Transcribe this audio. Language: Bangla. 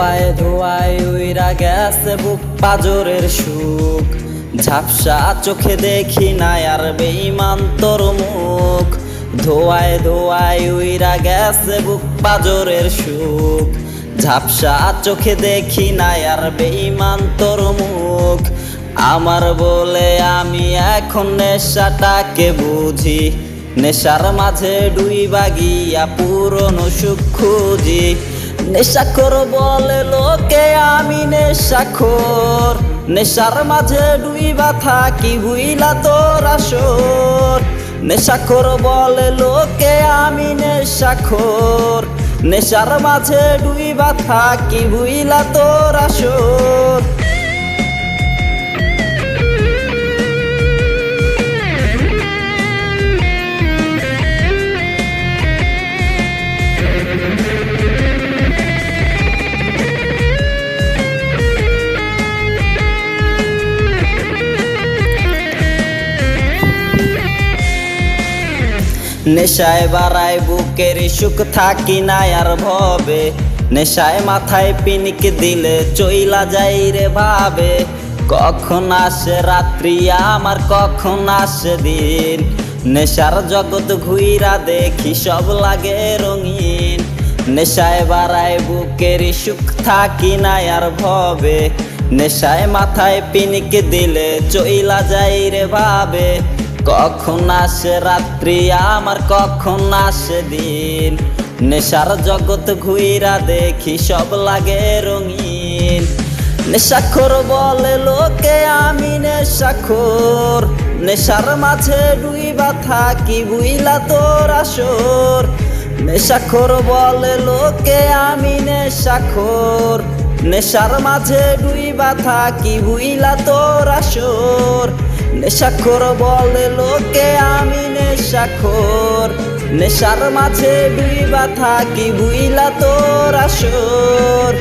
ধোয়ায় ধোয়ায় উইরা গেছে বুক পাজরের সুখ, ঝাপসা চোখে দেখি না আর বেঈমান তোর মুখ। ধোয়ায় ধোয়ায় উইরা গেছে বুক পাজরের সুখ, ঝাপসা চোখে দেখি না আর বেঈমান তোর মুখ। আমার বলে আমি এখন নেশাটাকে বুঝি, নেশার মাঝে ডুইবা গিয়া পুরনো সুখ খুঁজি। নেশাখোর বলে লোকে আমি নেশাখোর, নেশার মাঝে ডুইবা থাকি ভুইলা তোর আসর। নেশাখোর বলে লোকে আমি নেশাখোর, নেশার মাঝে ডুইবা থাকি ভুইলা তোর আসর। নেশায় বাড়ায় বুকের সুখ থাকি না আর ভবে, নেশায় মাথায় পিনিক দিলে চইলা যাই রে ভাবে। কখন আসে রাত্রি আমার কখন আসে দিন, নেশার জগৎ ঘুইরা দেখি সব লাগে রঙিন। নেশায় বাড়ায় বুকের সুখ থাকি না আর ভবে, নেশায় মাথায় পিনিক দিলে চইলা যাই রে ভাবে। কখন আসে রাত্রি আমার কখন আসে দিন, নেশার জগৎ ঘুইরা দেখি সব লাগে রঙিন। নেশাখোর বলে লোকে আমি নেশাখোর, নেশার মাঝে ডুইবা থাকি ভুইলা তোর আসর। নেশাখোর বলে লোকে আমি নেশাখোর, নেশার মাঝে ডুইবা থাকি ভুইলা তোর আসর। নেশাখোর বলে লোকে আমি নেশাখোর, নেশার মাঝে ডুইবা থাকি ভুইলা তোর আসর।